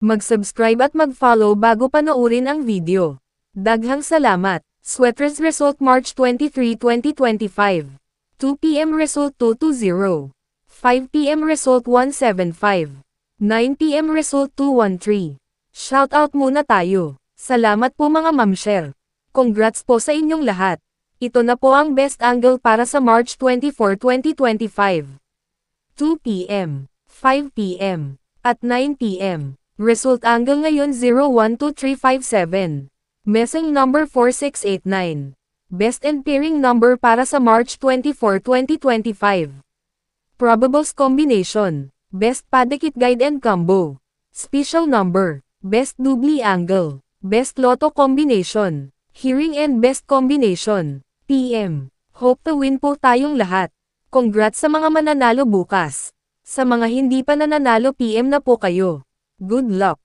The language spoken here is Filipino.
Mag-subscribe at mag-follow bago panoorin ang video. Daghang salamat. Sweaters result March 23, 2025. 2 p.m. result 220. 5 p.m. result 175. 9 p.m. result 213. Shoutout muna tayo. Salamat po mga mamshel. Congrats po sa inyong lahat. Ito na po ang best angle para sa March 24, 2025. 2 p.m., 5 p.m., at 9 p.m. Result angle ngayon 012357. Messing number 4689. Best and pairing number para sa March 24, 2025. Probables combination. Best padikit guide and combo. Special number. Best doubly angle. Best lotto combination. Hearing and best combination. PM. Hope to win po tayong lahat. Congrats sa mga mananalo bukas. Sa mga hindi pa nananalo PM na po kayo. Good luck.